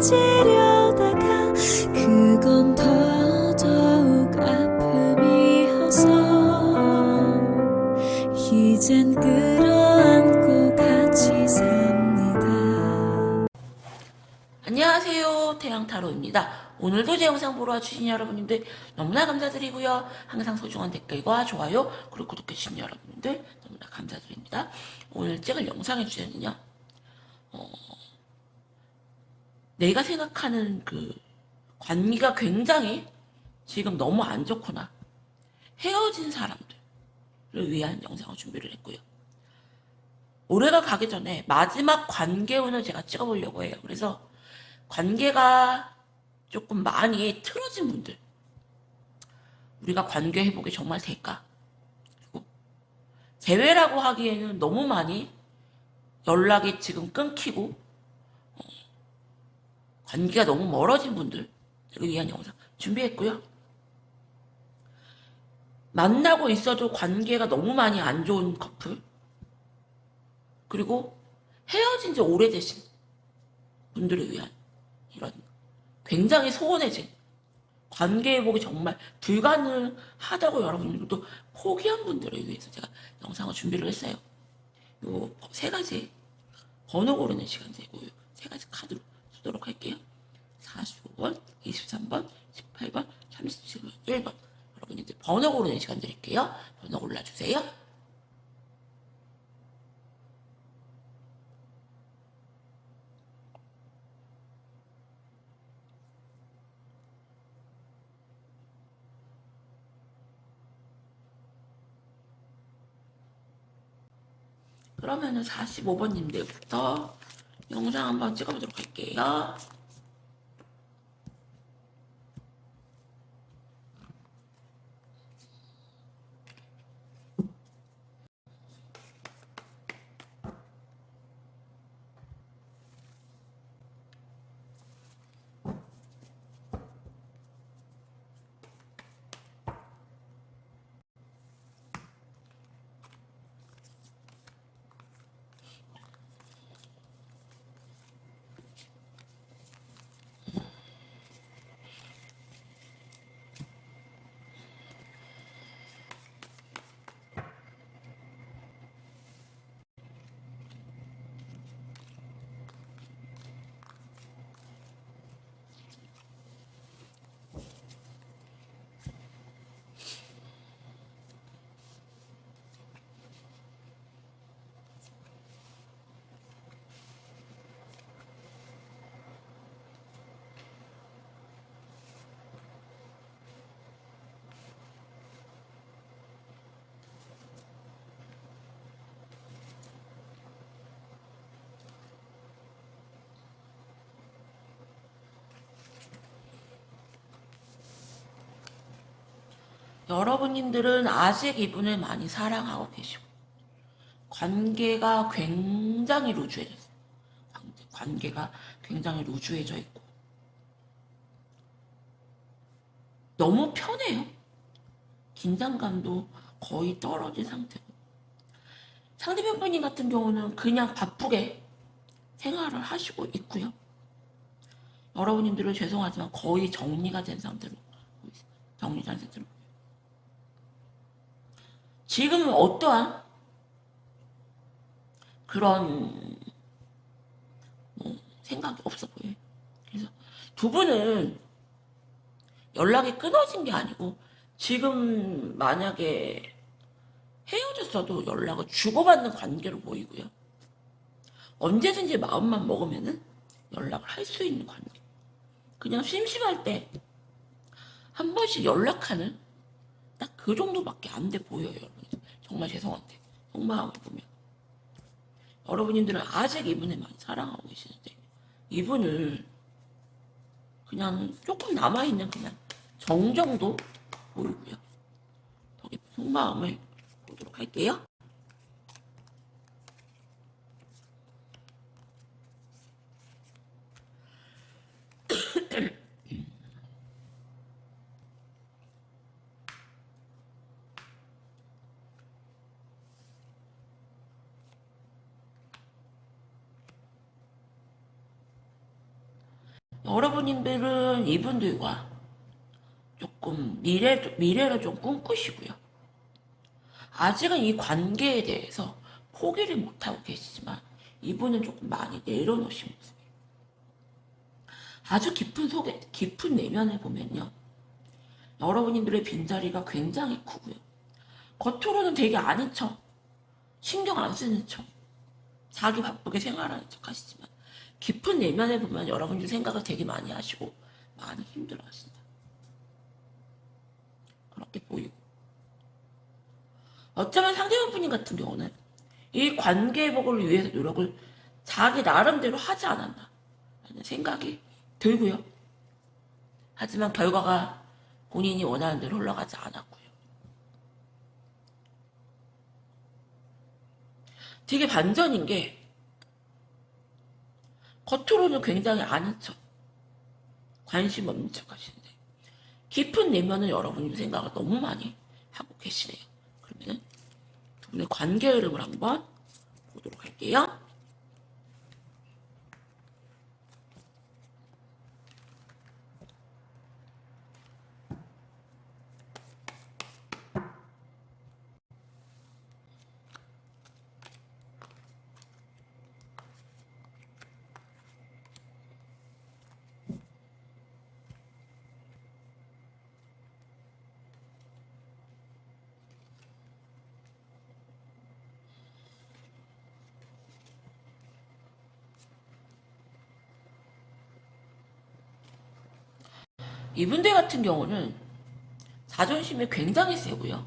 잊으려다가 그건 더더욱 아픔이어서 이젠 끌어안고 같이 삽니다. 안녕하세요, 태양타로입니다. 오늘도 제 영상 보러 와주신 여러분들 너무나 감사드리고요. 항상 소중한 댓글과 좋아요 그리고 구독해주신 여러분들 너무나 감사드립니다. 오늘 찍을 영상의 주제는요, 내가 생각하는 그 관계가 굉장히 지금 너무 안 좋거나 헤어진 사람들을 위한 영상을 준비를 했고요. 올해가 가기 전에 마지막 관계운을 제가 찍어보려고 해요. 그래서 관계가 조금 많이 틀어진 분들, 우리가 관계 회복이 정말 될까? 그리고 재회라고 하기에는 너무 많이 연락이 지금 끊기고 관계가 너무 멀어진 분들을 위한 영상 준비했고요. 만나고 있어도 관계가 너무 많이 안 좋은 커플, 그리고 헤어진 지 오래되신 분들을 위한 이런 굉장히 소원해진 관계 회복이 정말 불가능하다고 여러분들도 포기한 분들을 위해서 제가 영상을 준비를 했어요. 요 세 가지 번호 고르는 시간 되고 세 가지 카드로 쓰도록 할게요. 45번, 23번, 18번, 37번, 1번. 여러분들 번호 고르는 시간 드릴게요. 번호 골라주세요. 그러면은 45번님들부터 영상 한번 찍어보도록 할게요. 여러분님들은 아직 이분을 많이 사랑하고 계시고 관계가 굉장히 루즈해졌어요. 관계가 굉장히 루즈해져 있고 너무 편해요. 긴장감도 거의 떨어진 상태고 상대편 분님 같은 경우는 그냥 바쁘게 생활을 하시고 있고요. 여러분님들은 죄송하지만 거의 정리가 된 상태로 정리된 상태로 지금은 어떠한 그런 생각이 없어 보여요. 그래서 두 분은 연락이 끊어진 게 아니고 지금 만약에 헤어졌어도 연락을 주고받는 관계로 보이고요. 언제든지 마음만 먹으면은 연락을 할 수 있는 관계. 그냥 심심할 때 한 번씩 연락하는 딱 그 정도밖에 안 돼 보여요, 여러분. 정말 죄송한데 속마음을 보면 여러분님들은 아직 이분을 많이 사랑하고 계시는데 이분을 그냥 조금 남아있는 그냥 정정도 보이고요. 더 깊은 속마음을 보도록 할게요. 여러분님들은 이분들과 조금 미래를 좀 꿈꾸시고요. 아직은 이 관계에 대해서 포기를 못하고 계시지만 이분은 조금 많이 내려놓으신 모습이에요. 아주 깊은 내면을 보면요. 여러분님들의 빈자리가 굉장히 크고요. 겉으로는 되게 아닌 척, 신경 안 쓰는 척, 자기 바쁘게 생활하는 척 하시지만 깊은 내면에 보면 여러분들 생각을 되게 많이 하시고 많이 힘들어 하신다. 그렇게 보이고. 어쩌면 상대방 분님 같은 경우는 이 관계 회복을 위해서 노력을 자기 나름대로 하지 않았나 라는 생각이 들고요. 하지만 결과가 본인이 원하는 대로 흘러가지 않았고요. 되게 반전인 게 겉으로는 굉장히 아닌 척, 관심 없는 척 하시는데 깊은 내면은 여러분이 생각을 너무 많이 하고 계시네요. 그러면은 두 분의 관계 흐름을 한번 보도록 할게요. 이분들 같은 경우는 자존심이 굉장히 세고요.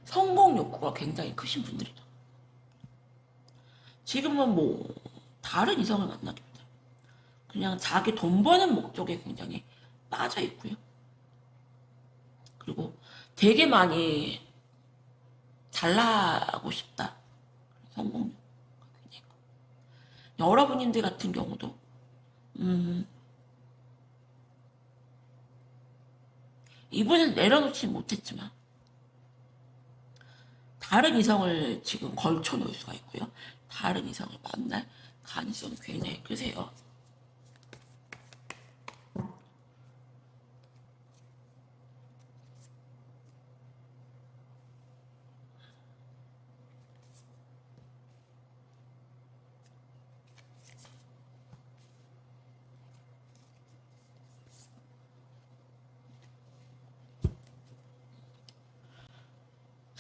성공 욕구가 굉장히 크신 분들이다. 지금은 뭐 다른 이성을 만나기보다 그냥 자기 돈 버는 목적에 굉장히 빠져 있고요. 그리고 되게 많이 잘나고 싶다. 성공 욕구가 굉장히 크고. 여러분님들 같은 경우도 이분은 내려놓지 못했지만 다른 이성을 지금 걸쳐놓을 수가 있고요. 다른 이성을 만날 가능성이 굉장히 크세요.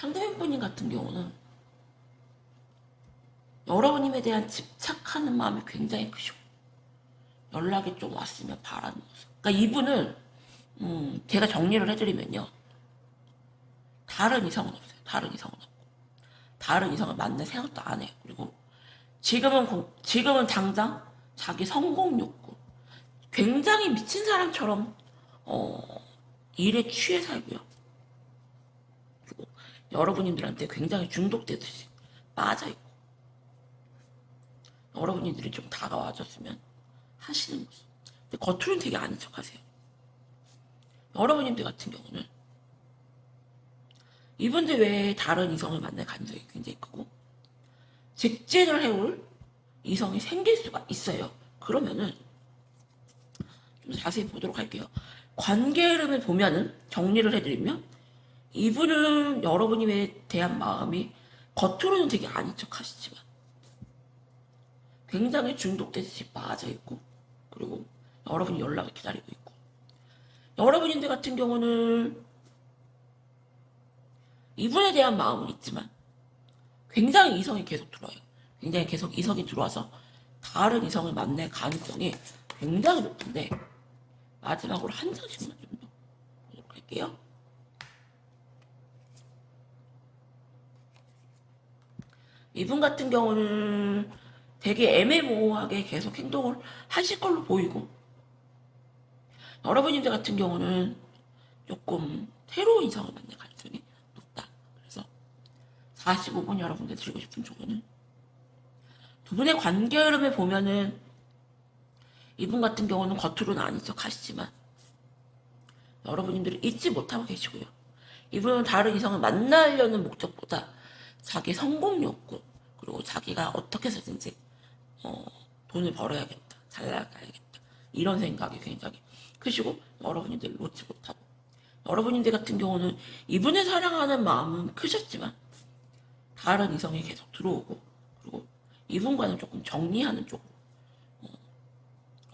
상대방분님 같은 경우는 여러분님에 대한 집착하는 마음이 굉장히 크시고 연락이 좀 왔으면 바라는 모습. 그러니까 이분은 제가 정리를 해드리면요. 다른 이성은 없어요. 다른 이성은 없고 다른 이성을 만날 생각도 안 해요. 그리고 지금은 당장 자기 성공 욕구 굉장히 미친 사람처럼 일에 취해 살고요. 그리고 여러분님들한테 굉장히 중독되듯이 빠져있고 여러분들이 좀 다가와줬으면 하시는 모습. 근데 겉으로는 되게 아닌 척 하세요. 여러분님들 같은 경우는 이분들 외에 다른 이성을 만날 가능성이 굉장히 크고 직진을 해올 이성이 생길 수가 있어요. 그러면은 좀 자세히 보도록 할게요. 관계 흐름을 보면은 정리를 해드리면 이분은 여러분에 대한 마음이 겉으로는 되게 아닌 척 하시지만 굉장히 중독되듯이 빠져있고 그리고 여러분이 연락을 기다리고 있고 여러분인들 같은 경우는 이분에 대한 마음은 있지만 굉장히 이성이 계속 들어와요. 굉장히 계속 이성이 들어와서 다른 이성을 만날 가능성이 굉장히 높은데 마지막으로 한 장씩만 좀 더 보도록 할게요. 이분 같은 경우는 되게 애매모호하게 계속 행동을 하실 걸로 보이고 여러분들 같은 경우는 조금 새로운 이성을 만날 가능성이 높다. 그래서 45분 여러분들 드리고 싶은 조언은 두 분의 관계 흐름을 보면은 이분 같은 경우는 겉으로는 아닌 척 하시지만 여러분들이 잊지 못하고 계시고요. 이분은 다른 이성을 만나려는 목적보다 자기 성공 욕구 그리고 자기가 어떻게 해서든지 돈을 벌어야겠다, 잘 나가야겠다 이런 생각이 굉장히 크시고 여러분들 놓지 못하고 여러분들 같은 경우는 이분을 사랑하는 마음은 크셨지만 다른 이성이 계속 들어오고 그리고 이분과는 조금 정리하는 쪽으로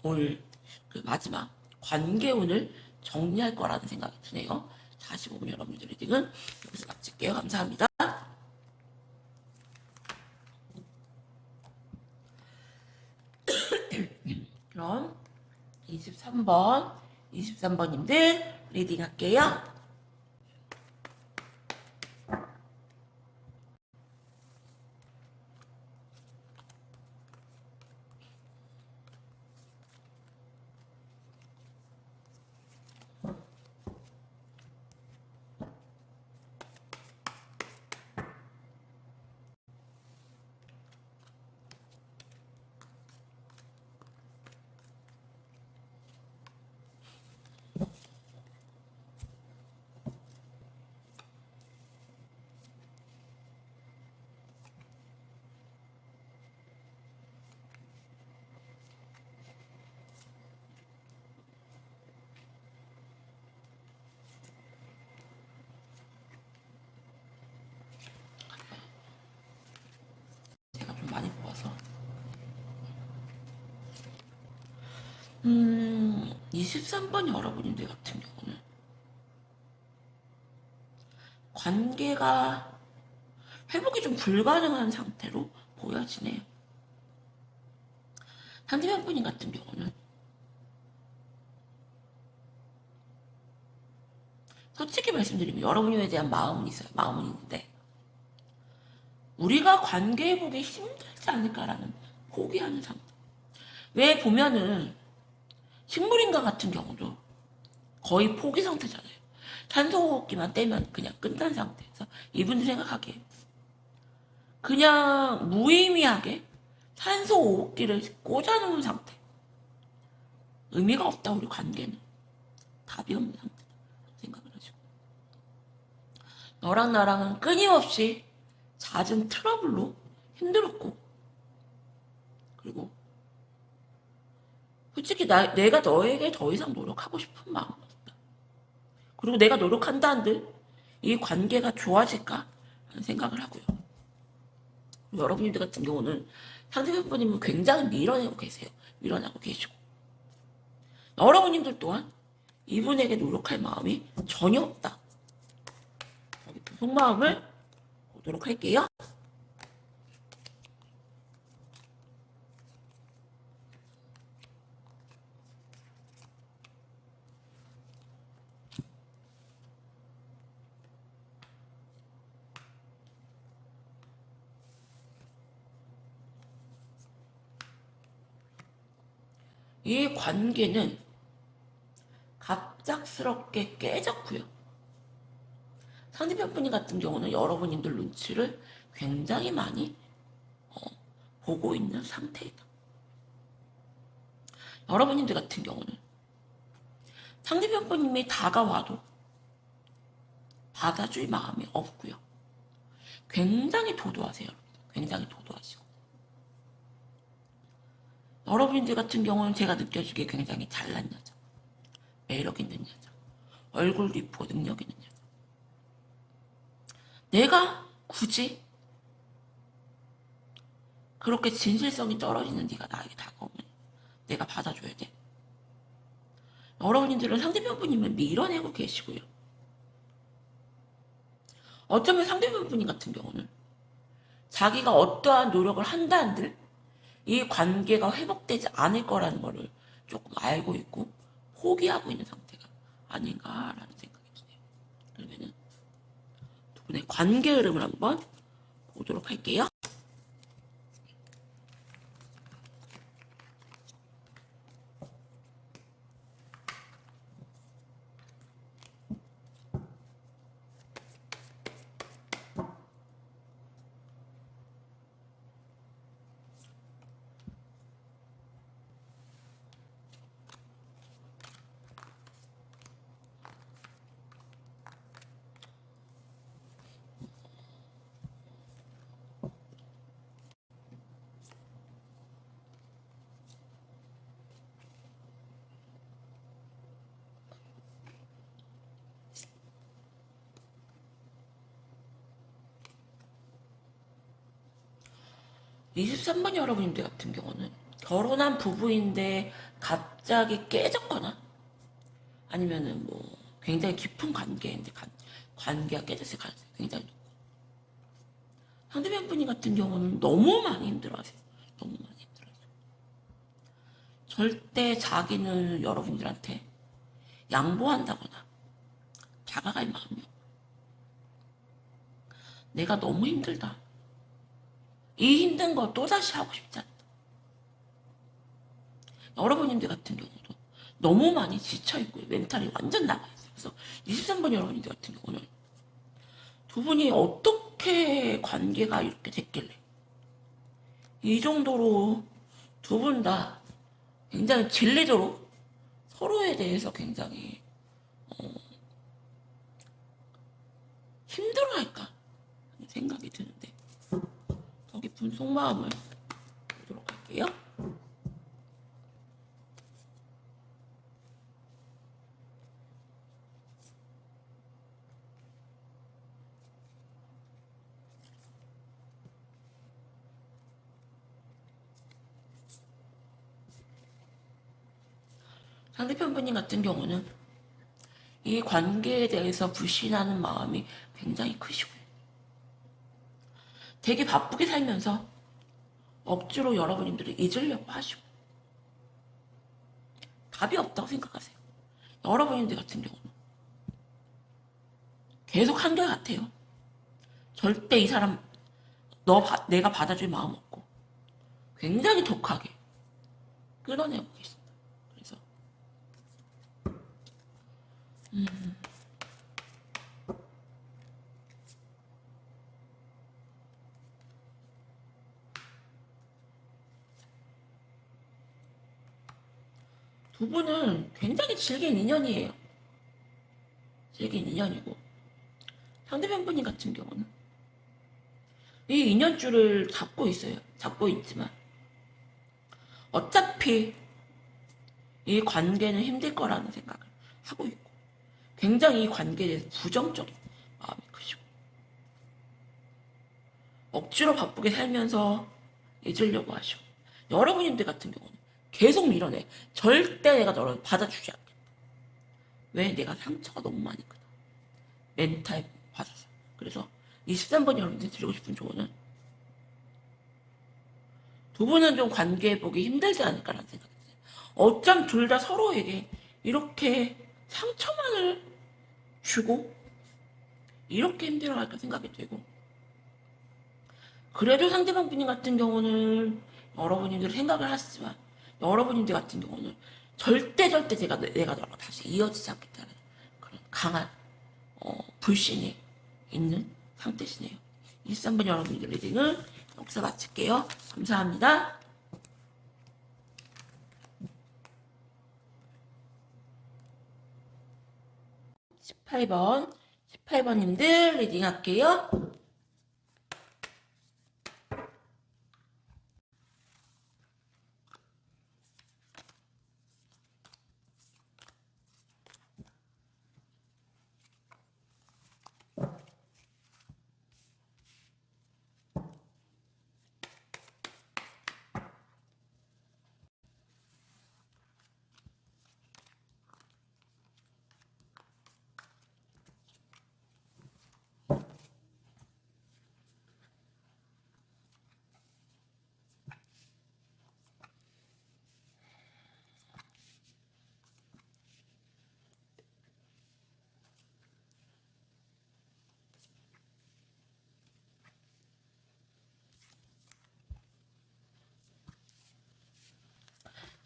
올 그 마지막 관계운을 정리할 거라는 생각이 드네요. 45분 여러분들 리딩은 여기서 마칠게요. 감사합니다. 그럼 23번님들 리딩 할게요. 제가 좀 많이 뽑아서 23번 여러분들 같은 경우는 관계가 회복이 좀 불가능한 상태로 보여지네요. 상대방 분인 같은 경우는 솔직히 말씀드리면 여러분에 대한 마음은 있어요. 마음은 있는데 우리가 관계 회복이 힘들지 않을까라는 포기하는 상태. 왜 보면은 식물인간 같은 경우도 거의 포기 상태잖아요. 산소호흡기만 떼면 그냥 끝난 상태에서 이분들 생각하기에 그냥 무의미하게 산소호흡기를 꽂아놓은 상태. 의미가 없다 우리 관계는. 답이 없는 상태다 생각을 하시고 너랑 나랑은 끊임없이 잦은 트러블로 힘들었고 그리고 솔직히 내가 너에게 더 이상 노력하고 싶은 마음은 없다. 그리고 내가 노력한다 한들 이 관계가 좋아질까 하는 생각을 하고요. 여러분들 같은 경우는 상대편님은 굉장히 밀어내고 계세요. 밀어내고 계시고 여러분님들 또한 이분에게 노력할 마음이 전혀 없다. 여기 속마음을 보도록 할게요. 이 관계는 갑작스럽게 깨졌고요. 상대편 분이 같은 경우는 여러분님들 눈치를 굉장히 많이 보고 있는 상태이다. 여러분님들 같은 경우는 상대편 분님이 다가와도 받아줄 마음이 없고요. 굉장히 도도하세요. 굉장히 도도하시고 여러분들 같은 경우는 제가 느껴지기에 굉장히 잘난 여자, 매력 있는 여자, 얼굴도 이쁘고 능력 있는 여자. 내가 굳이 그렇게 진실성이 떨어지는 네가 나에게 다가오면 내가 받아줘야 돼. 여러분들은 상대편 분님을 밀어내고 계시고요. 어쩌면 상대편 분님 같은 경우는 자기가 어떠한 노력을 한다 한들 이 관계가 회복되지 않을 거라는 거를 조금 알고 있고 포기하고 있는 상태가 아닌가라는 생각이 드네요. 그러면은 두 분의 관계 흐름을 한번 보도록 할게요. 23번 여러분들 같은 경우는 결혼한 부부인데 갑자기 깨졌거나 아니면은 뭐 굉장히 깊은 관계인데 관계가 깨졌을 가능성이 굉장히 높고 상대방 분이 같은 경우는 너무 많이 힘들어하세요. 너무 많이 힘들어하세요. 절대 자기는 여러분들한테 양보한다거나 다가갈 마음이 없고 내가 너무 힘들다. 이 힘든 거 또다시 하고 싶지 않다. 여러분들 같은 경우도 너무 많이 지쳐있고 멘탈이 완전 나가있어요. 그래서 23번 여러분들 같은 경우는 두 분이 어떻게 관계가 이렇게 됐길래 이 정도로 두 분 다 굉장히 질리도록 서로에 대해서 굉장히 힘들어할까 하는 생각이 드는데 더 깊은 속마음을 보도록 할게요. 상대편 분님 같은 경우는 이 관계에 대해서 불신하는 마음이 굉장히 크시고요. 되게 바쁘게 살면서 억지로 여러분들을 잊으려고 하시고 답이 없다고 생각하세요. 여러분들 같은 경우는 계속 한결같아요. 절대 이 사람 내가 받아줄 마음 없고 굉장히 독하게 끌어내고 계십니다. 그래서 두 분은 굉장히 질긴 인연이에요. 질긴 인연이고 상대편 분님 같은 경우는 이 인연줄을 잡고 있어요. 잡고 있지만 어차피 이 관계는 힘들 거라는 생각을 하고 있고 굉장히 이 관계에 대해서 부정적인 마음이 크시고 억지로 바쁘게 살면서 잊으려고 하시고 여러분들 같은 경우는 계속 밀어내. 절대 내가 너를 받아주지 않겠다. 왜? 내가 상처가 너무 많이 크다. 멘탈 받아서. 그래서 23번 여러분들 드리고 싶은 조언은 두 분은 좀 관계해보기 힘들지 않을까라는 생각이 들어요. 어쩜 둘 다 서로에게 이렇게 상처만을 주고 이렇게 힘들어할까 생각이 들고 그래도 상대방 분님 같은 경우는 여러분들 생각을 하시지만 여러분들 같은 경우는 절대 내가 너랑 다시 이어지지 않겠다는 그런 강한 불신이 있는 상태시네요. 23번 여러분들 리딩을 여기서 마칠게요. 감사합니다. 18번님들 리딩 할게요.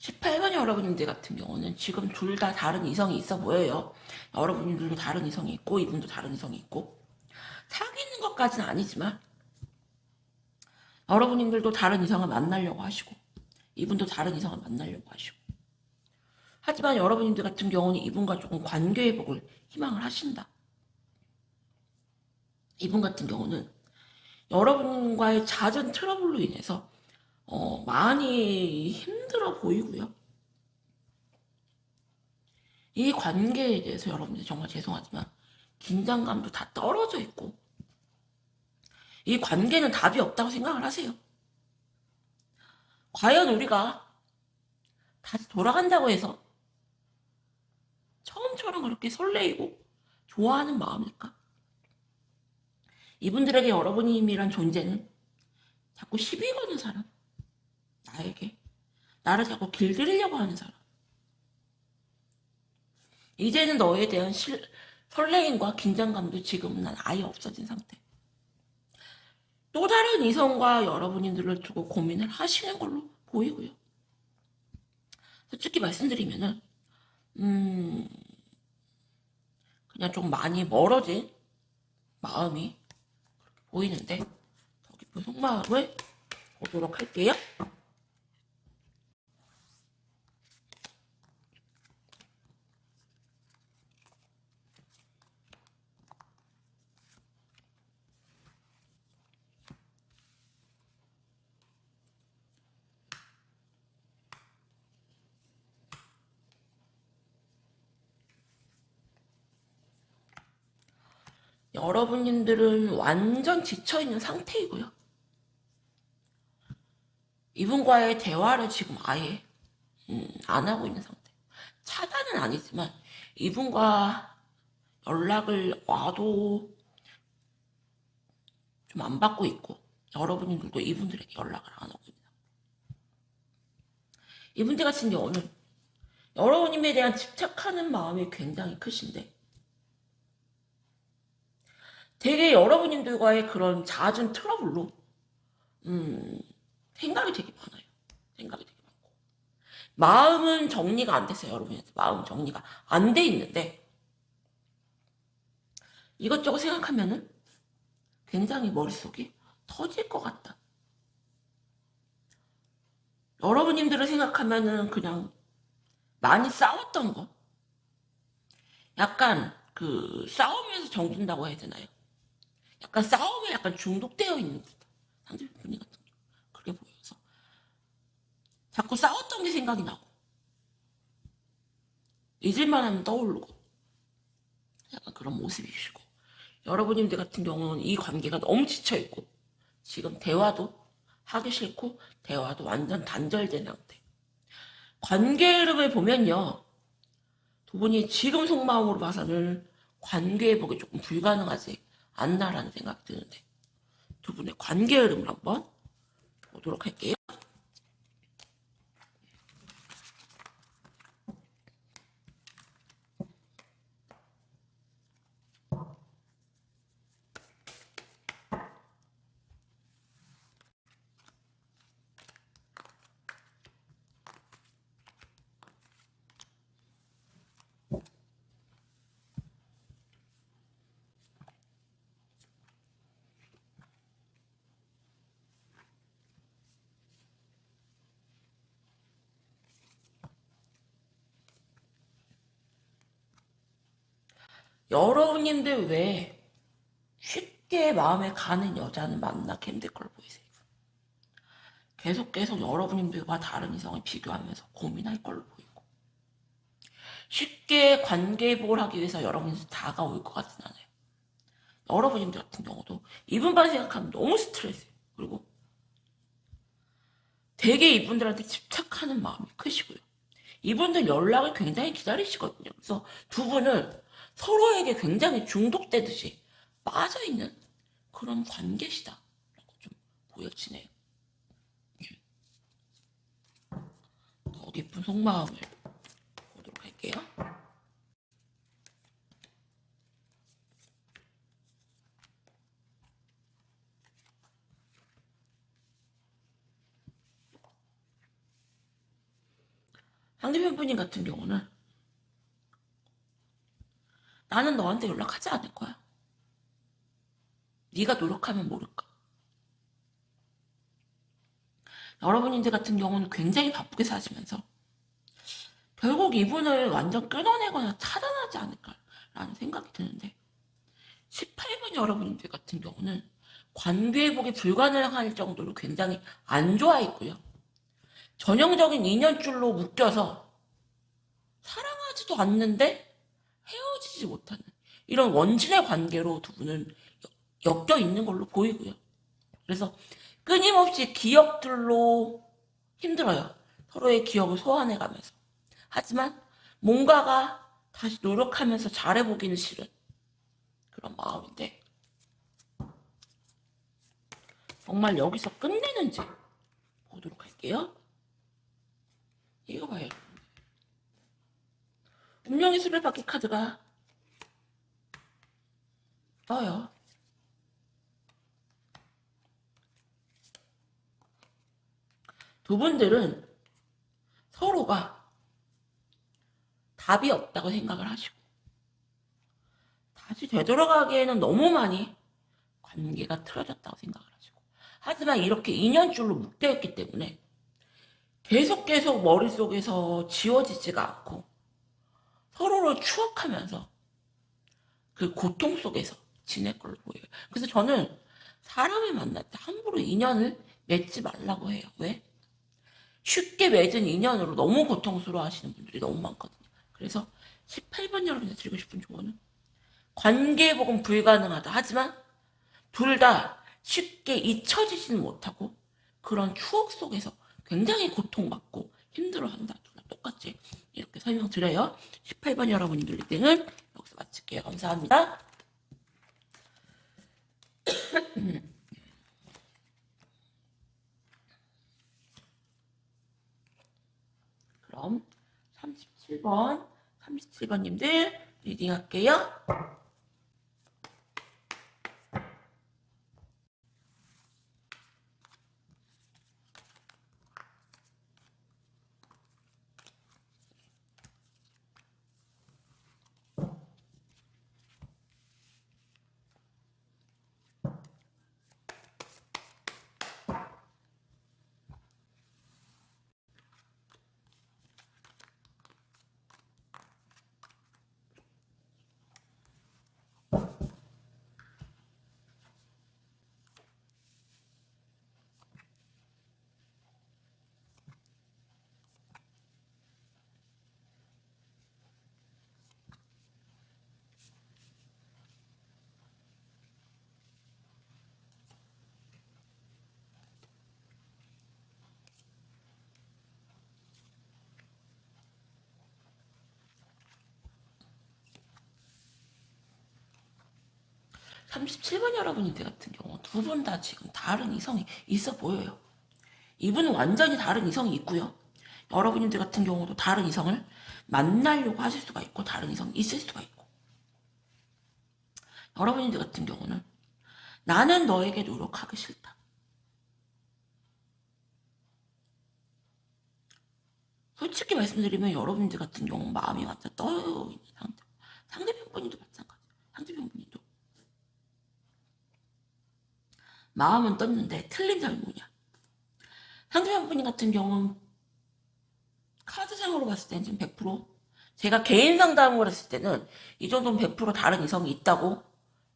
(18번) 여러분들 같은 경우는 지금 둘 다 다른 이성이 있어 보여요. 여러분들도 다른 이성이 있고 이분도 다른 이성이 있고 사귀는 것까지는 아니지만 여러분들도 다른 이성을 만나려고 하시고 이분도 다른 이성을 만나려고 하시고 하지만 여러분들 같은 경우는 이분과 조금 관계 회복을 희망을 하신다. 이분 같은 경우는 여러분과의 잦은 트러블로 인해서 많이 힘들어 보이고요. 이 관계에 대해서 여러분들 정말 죄송하지만 긴장감도 다 떨어져 있고 이 관계는 답이 없다고 생각을 하세요. 과연 우리가 다시 돌아간다고 해서 처음처럼 그렇게 설레이고 좋아하는 마음일까? 이분들에게 여러분이란 존재는 자꾸 시비 거는 사람, 나에게 나를 자꾸 길들이려고 하는 사람. 이제는 너에 대한 설레임과 긴장감도 지금은 난 아예 없어진 상태. 또 다른 이성과 여러분들을 두고 고민을 하시는 걸로 보이고요. 솔직히 말씀드리면은 그냥 좀 많이 멀어진 마음이 그렇게 보이는데 더 깊은 속마음을 보도록 할게요. 여러분들은 완전 지쳐있는 상태이고요. 이분과의 대화를 지금 아예 안 하고 있는 상태. 차단은 아니지만 이분과 연락을 와도 좀 안 받고 있고 여러분들도 이분들에게 연락을 안 하고 있는 상태. 이분들 같은 경우는 여러분님에 대한 집착하는 마음이 굉장히 크신데 되게 여러분들과의 그런 잦은 트러블로 생각이 되게 많아요. 생각이 되게 많고 마음은 정리가 안 됐어요. 여러분한테 마음 정리가 안 돼 있는데 이것저것 생각하면은 굉장히 머릿속이 터질 것 같다. 여러분님들을 생각하면은 그냥 많이 싸웠던 거 약간 그 싸움에서 정든다고 해야 되나요? 약간 싸움에 약간 중독되어 있는 듯한 상대편 분위 같은 경우 그렇게 보여서 자꾸 싸웠던 게 생각이 나고 잊을만 하면 떠오르고 약간 그런 모습이시고 여러분님들 같은 경우는 이 관계가 너무 지쳐있고 지금 대화도 하기 싫고 대화도 완전 단절된 상태. 관계 흐름을 보면요. 두 분이 지금 속마음으로 봐서는 관계 회복이 조금 불가능하지 않나라는 생각이 드는데 두 분의 관계 흐름을 한번 보도록 할게요. 여러분님들 왜 쉽게 마음에 가는 여자는 만나기 힘들 걸 보이세요? 계속 여러분님들과 다른 이성을 비교하면서 고민할 걸로 보이고 쉽게 관계 회복을 하기 위해서 여러분들 다가올 것 같진 않아요. 여러분님들 같은 경우도 이분만 생각하면 너무 스트레스예요. 그리고 되게 이분들한테 집착하는 마음이 크시고요. 이분들 연락을 굉장히 기다리시거든요. 그래서 두 분은 서로에게 굉장히 중독되듯이 빠져있는 그런 관계시다라고 좀 보여지네요. 더 깊은 속마음을 보도록 할게요. 상대편 분님 같은 경우는 나는 너한테 연락하지 않을 거야. 네가 노력하면 모를까. 여러분들 같은 경우는 굉장히 바쁘게 사시면서 결국 이분을 완전 끊어내거나 차단하지 않을까라는 생각이 드는데 18번 여러분들 같은 경우는 관계 회복이 불가능할 정도로 굉장히 안 좋아 있고요. 전형적인 인연줄로 묶여서 사랑하지도 않는데 헤어지지 못하는 이런 원진의 관계로 두 분은 엮여 있는 걸로 보이고요. 그래서 끊임없이 기억들로 힘들어요. 서로의 기억을 소환해가면서. 하지만 뭔가가 다시 노력하면서 잘해보기는 싫은 그런 마음인데 정말 여기서 끝내는지 보도록 할게요. 이거 봐요. 운명의 수레바퀴 카드가 떠요. 두 분들은 서로가 답이 없다고 생각을 하시고 다시 되돌아가기에는 너무 많이 관계가 틀어졌다고 생각을 하시고 하지만 이렇게 인연줄로 묶여 있기 때문에 계속 머릿속에서 지워지지가 않고 서로를 추억하면서 그 고통 속에서 지낼 걸로 보여요. 그래서 저는 사람을 만날 때 함부로 인연을 맺지 말라고 해요. 왜? 쉽게 맺은 인연으로 너무 고통스러워 하시는 분들이 너무 많거든요. 그래서 18번 여러분이 드리고 싶은 조언은 관계복은 불가능하다. 하지만 둘 다 쉽게 잊혀지지는 못하고 그런 추억 속에서 굉장히 고통받고 힘들어한다. 둘 다 똑같이 이렇게 설명드려요. 18번 여러분들 리딩은 여기서 마칠게요. 감사합니다. 그럼 37번님들 리딩 할게요. 37번 여러분들 같은 경우 두 분 다 지금 다른 이성이 있어 보여요. 이분은 완전히 다른 이성이 있고요. 여러분들 같은 경우도 다른 이성을 만나려고 하실 수가 있고 다른 이성이 있을 수가 있고 여러분들 같은 경우는 나는 너에게 노력하기 싫다. 솔직히 말씀드리면 여러분들 같은 경우 마음이 완전 떠 있는 상태. 상대편 분이도 마찬가지예요. 상대편 분이도 마음은 떴는데 틀린 점이 뭐냐. 상대편 분 같은 경우는 카드상으로 봤을 때는 지금 100% 제가 개인 상담을 했을 때는 이 정도는 100% 다른 이성이 있다고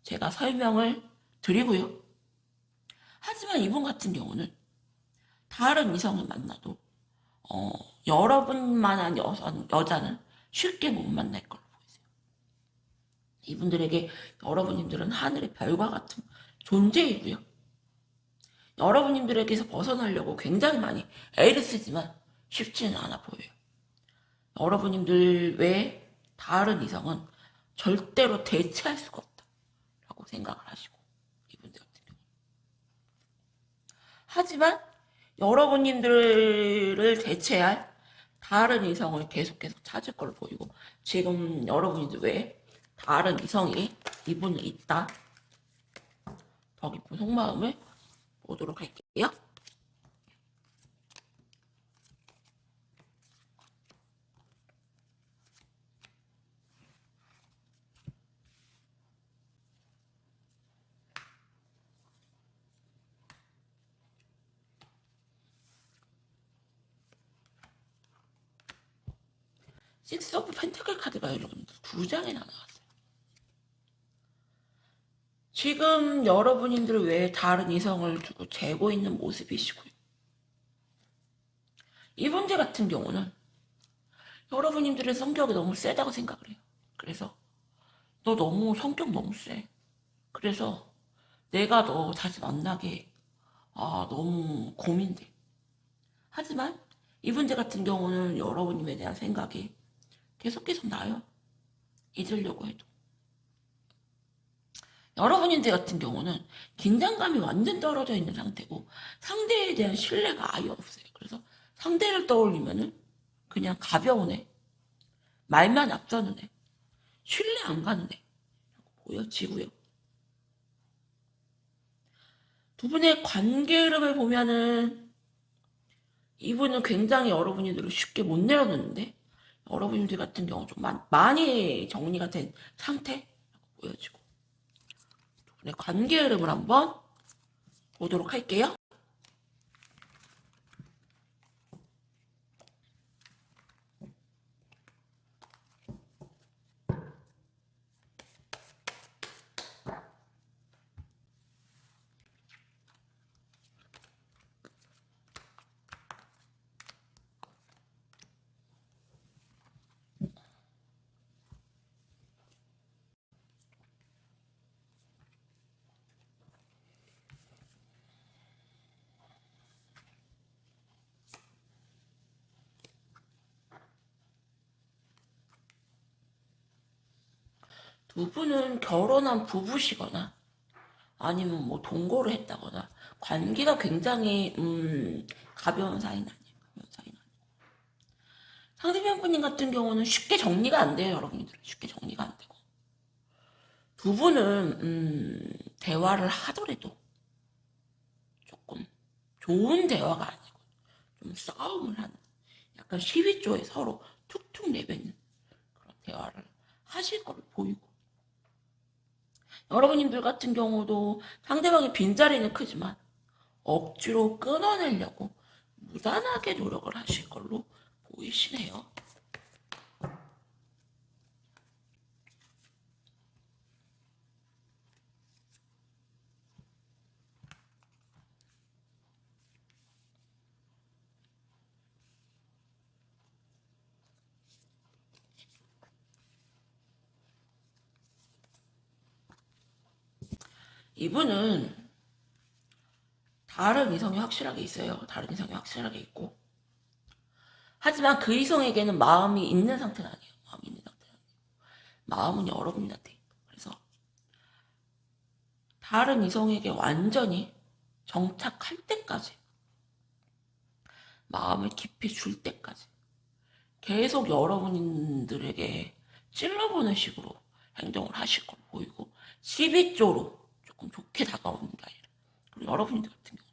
제가 설명을 드리고요. 하지만 이분 같은 경우는 다른 이성을 만나도 여러분만한 여자는 쉽게 못 만날 걸로 보이세요. 이분들에게 여러분님들은 하늘의 별과 같은 존재이고요. 여러분님들에게서 벗어나려고 굉장히 많이 애를 쓰지만 쉽지는 않아 보여요. 여러분님들 외에 다른 이성은 절대로 대체할 수가 없다라고 생각을 하시고 이분들 같은 경우. 하지만 여러분님들을 대체할 다른 이성을 계속 찾을 걸로 보이고 지금 여러분들 외에 다른 이성이 이분은 있다. 더 깊은 속마음을 보도록 할게요. 식스 오브 펜타클 카드가 여러분들 2장이나 나왔어요. 지금 여러분들 외에 다른 이성을 두고 재고 있는 모습이시고요. 이분들 같은 경우는 여러분들의 성격이 너무 세다고 생각을 해요. 그래서 너 너무 성격 너무 세. 그래서 내가 너 다시 만나게 너무 고민돼. 하지만 이분들 같은 경우는 여러분님에 대한 생각이 계속 나요. 잊으려고 해도. 여러분들 같은 경우는 긴장감이 완전 떨어져 있는 상태고 상대에 대한 신뢰가 아예 없어요. 그래서 상대를 떠올리면은 그냥 가벼운 애, 말만 앞서는 애, 신뢰 안 가는 애 보여지고요. 두 분의 관계 흐름을 보면은 이분은 굉장히 여러분들을 쉽게 못 내려놓는데 여러분들 같은 경우 좀 많이 정리가 된 상태라고 보여지고 두 분의 관계 흐름을 한번 보도록 할게요. 두 분은 결혼한 부부시거나 아니면 뭐 동거를 했다거나 관계가 굉장히 가벼운 사이는 아니에요. 가벼운 사이는 아니에요. 상대편분님 같은 경우는 쉽게 정리가 안 돼요. 여러분들 쉽게 정리가 안 되고 두 분은 대화를 하더라도 조금 좋은 대화가 아니고 좀 싸움을 하는 약간 시위 쪽에 서로 툭툭 내뱉는 그런 대화를 하실 걸로 보이고 여러분님들 같은 경우도 상대방의 빈자리는 크지만 억지로 끊어내려고 무단하게 노력을 하실 걸로 보이시네요. 이분은 다른 이성이 확실하게 있어요. 다른 이성이 확실하게 있고 하지만 그 이성에게는 마음이 있는 상태는 아니에요. 마음이 있는 상태는 아니에요. 마음은 여러분한테 있고 그래서 다른 이성에게 완전히 정착할 때까지 마음을 깊이 줄 때까지 계속 여러분들에게 찔러보는 식으로 행동을 하실 걸로 보이고 12조로 조금 좋게 다가오는 게 아니라 그리고 여러분들 같은 경우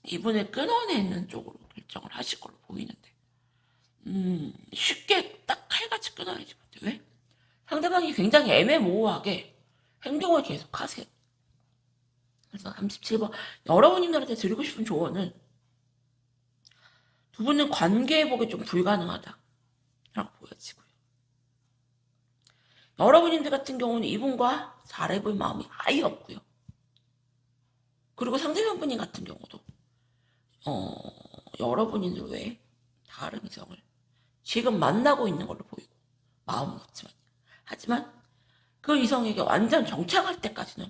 이분을 끊어내는 쪽으로 결정을 하실 걸로 보이는데 쉽게 딱 칼같이 끊어내지 못해. 왜? 상대방이 굉장히 애매모호하게 행동을 계속 하세요. 그래서 37번 여러분들한테 드리고 싶은 조언은 두 분은 관계회복이 좀 불가능하다 라고 보여지고요. 여러분들 같은 경우는 이분과 잘해볼 마음이 아예 없고요. 그리고 상대편분님 같은 경우도 여러분들 외에 다른 이성을 지금 만나고 있는 걸로 보이고 마음은 없지만 하지만 그 이성에게 완전 정착할 때까지는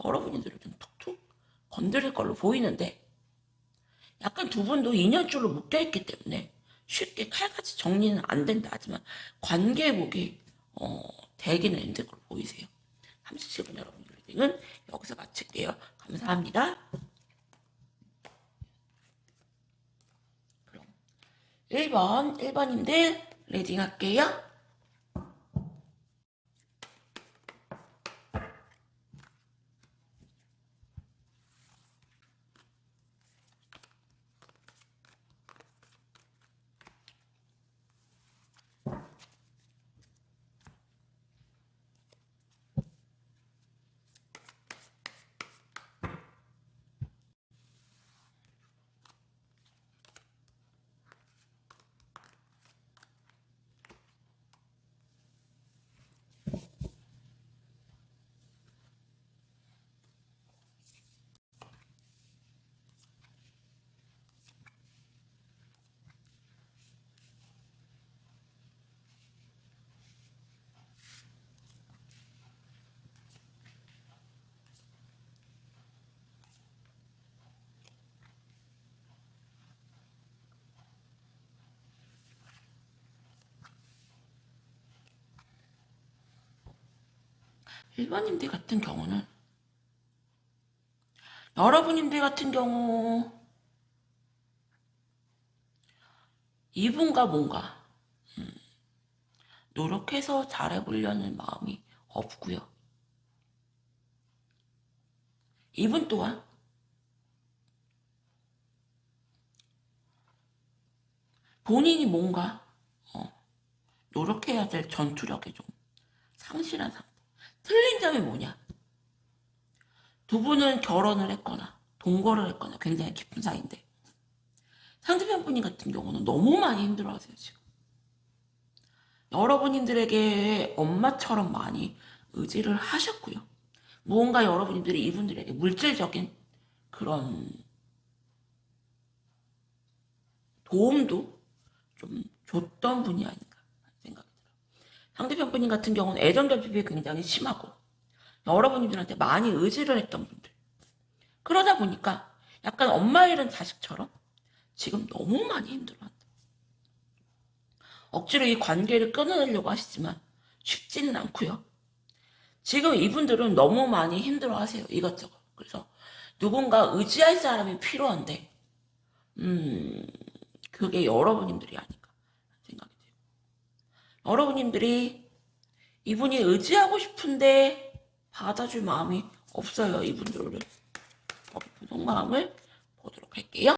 여러분들을 좀 툭툭 건드릴 걸로 보이는데 약간 두 분도 인연줄로 묶여있기 때문에 쉽게 칼같이 정리는 안 된다 하지만 관계복이 되기는 힘들 걸로 보이세요. 37분 여러분들 리딩은 여기서 마칠게요. 감사합니다. 그럼 1번님들 리딩 할게요. 일반인들 같은 경우는, 여러분님들 같은 경우, 이분과 뭔가, 노력해서 잘해보려는 마음이 없고요. 이분 또한 본인이 뭔가 노력해야 될 전투력이 좀 상실한 상태. 틀린 점이 뭐냐? 두 분은 결혼을 했거나 동거를 했거나 굉장히 깊은 사이인데 상대편 분이 같은 경우는 너무 많이 힘들어하세요 지금. 여러분님들에게 엄마처럼 많이 의지를 하셨고요. 무언가 여러분들이 이분들에게 물질적인 그런 도움도 좀 줬던 분이 아닌가 생각이 들어요. 상대편 분님 같은 경우는 애정 결핍이 굉장히 심하고 여러분들한테 많이 의지를 했던 분들. 그러다 보니까 약간 엄마 잃은 자식처럼 지금 너무 많이 힘들어한다. 억지로 이 관계를 끊어내려고 하시지만 쉽지는 않고요. 지금 이분들은 너무 많이 힘들어하세요. 이것저것. 그래서 누군가 의지할 사람이 필요한데 그게 여러분님들이 아닐까 생각이 돼요. 여러분님들이 이분이 의지하고 싶은데 받아줄 마음이 없어요. 이분들을. 그 속마음을 보도록 할게요.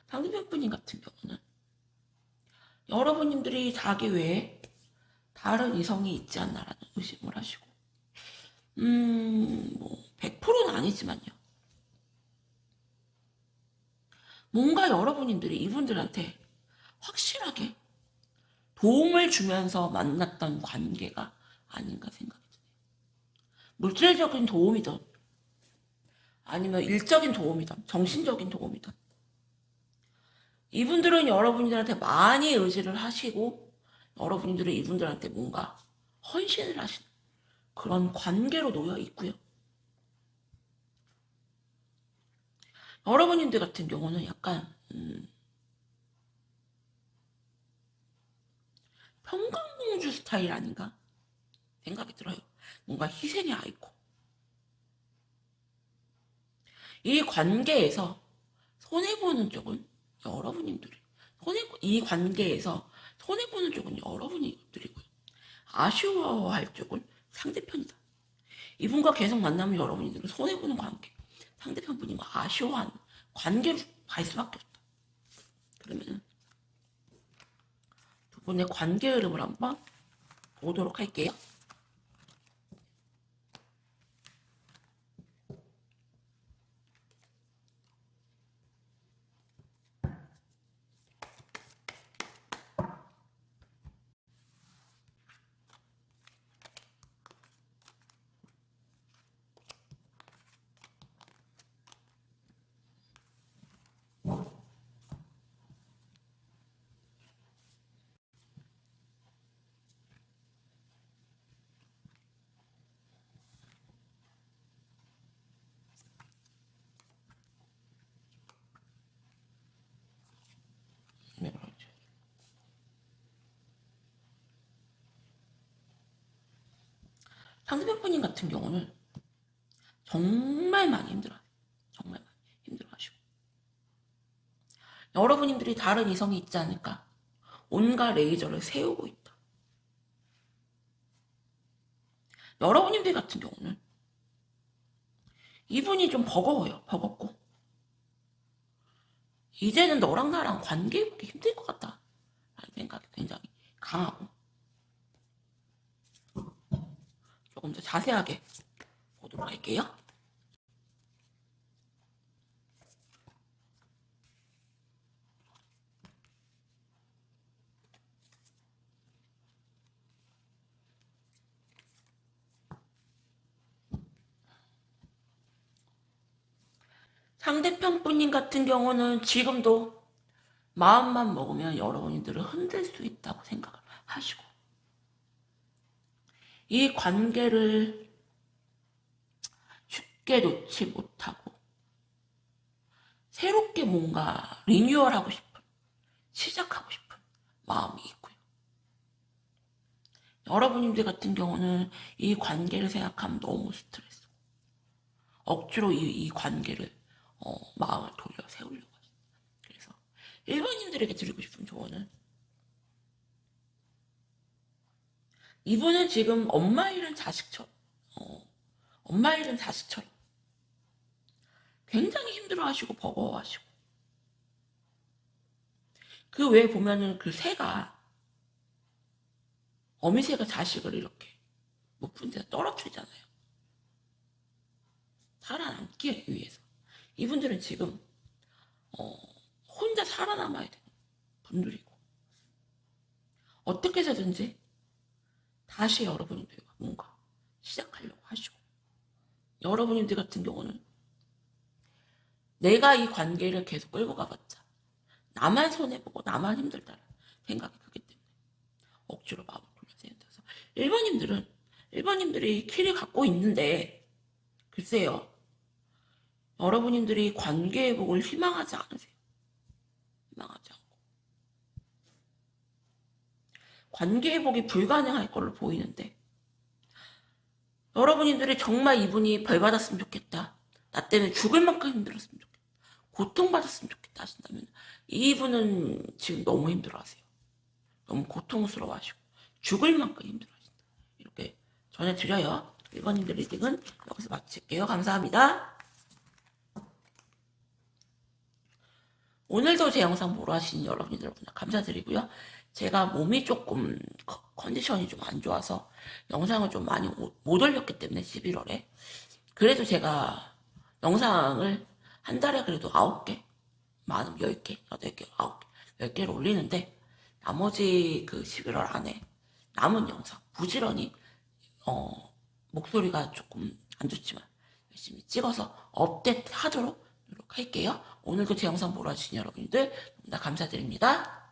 상대편 분인 같은 경우는 여러분님들이 자기 외에 다른 이성이 있지 않나라는 의심을 하시고 100%는 아니지만요. 뭔가 여러분들이 이분들한테 확실하게 도움을 주면서 만났던 관계가 아닌가 생각이 드네요. 물질적인 도움이든 아니면 일적인 도움이든 정신적인 도움이든 이분들은 여러분들한테 많이 의지를 하시고 여러분들은 이분들한테 뭔가 헌신을 하시는 그런 관계로 놓여 있고요. 여러분들 같은 경우는 약간 평강공주 스타일 아닌가 생각이 들어요. 뭔가 희생의 아이콘. 이 관계에서 손해보는 쪽은 여러분들이 이 관계에서 손해보는 쪽은 여러분들이고요. 아쉬워할 쪽은 상대편이다. 이분과 계속 만나면 여러분들은 손해보는 관계, 상대편 분이 아쉬워하는 관계로 갈 수밖에 없다. 그러면 두 분의 관계 흐름을 한번 보도록 할게요. 네, 그렇죠. 상대편 분인 같은 경우는 정말 많이 힘들어요. 정말 많이 힘들어하시고 여러분들이 다른 이성이 있지 않을까 온갖 레이저를 세우고 있다. 여러분들 같은 경우는 이분이 좀 버거워요. 버겁고 이제는 너랑 나랑 관계해보기 힘들 것 같다 라는 생각이 굉장히 강하고 조금 더 자세하게 보도록 할게요. 상대편 분님 같은 경우는 지금도 마음만 먹으면 여러분들을 흔들 수 있다고 생각을 하시고, 이 관계를 쉽게 놓지 못하고 새롭게 뭔가 리뉴얼하고 싶은, 시작하고 싶은 마음이 있고요. 여러분들 같은 경우는 이 관계를 생각하면 너무 스트레스. 억지로 이 관계를 마음을 돌려 세우려고 하죠. 그래서 1번님들에게 드리고 싶은 조언은, 이분은 지금 엄마 잃은 자식처럼 엄마 잃은 자식처럼 굉장히 힘들어하시고 버거워하시고, 그 외에 보면은 그 새가, 어미새가 자식을 이렇게 높은 데서 떨어뜨리잖아요. 살아남기 위해서. 이분들은 지금 혼자 살아남아야 되는 분들이고, 어떻게 해서든지 다시 여러분들과 뭔가 시작하려고 하시고, 여러분들 같은 경우는 내가 이 관계를 계속 끌고 가봤자 나만 손해보고 나만 힘들다는 생각이 크기 때문에 억지로 마음을 돌려세운다서, 1번님들이 키를 갖고 있는데, 글쎄요, 여러분들이 관계 회복을 희망하지 않으세요. 희망하지 않고 관계 회복이 불가능할 걸로 보이는데, 여러분들이 정말 이분이 벌 받았으면 좋겠다, 나 때문에 죽을 만큼 힘들었으면 좋겠다, 고통받았으면 좋겠다 하신다면, 이분은 지금 너무 힘들어하세요. 너무 고통스러워하시고 죽을 만큼 힘들어하신다, 이렇게 전해드려요. 1번님들 리딩은 여기서 마칠게요. 감사합니다. 오늘도 제 영상 보러 하신 여러분들 감사드리고요. 제가 몸이 조금 컨디션이 좀 안 좋아서 영상을 좀 많이 못 올렸기 때문에 11월에, 그래도 제가 영상을 한 달에 그래도 9개, 많으면 10개, 8개, 9개, 10개를 올리는데, 나머지 그 11월 안에 남은 영상 부지런히 목소리가 조금 안 좋지만 열심히 찍어서 업데이트 하도록 노력할게요. 오늘도 제 영상 보러 와주신 여러분들 너무나 감사드립니다.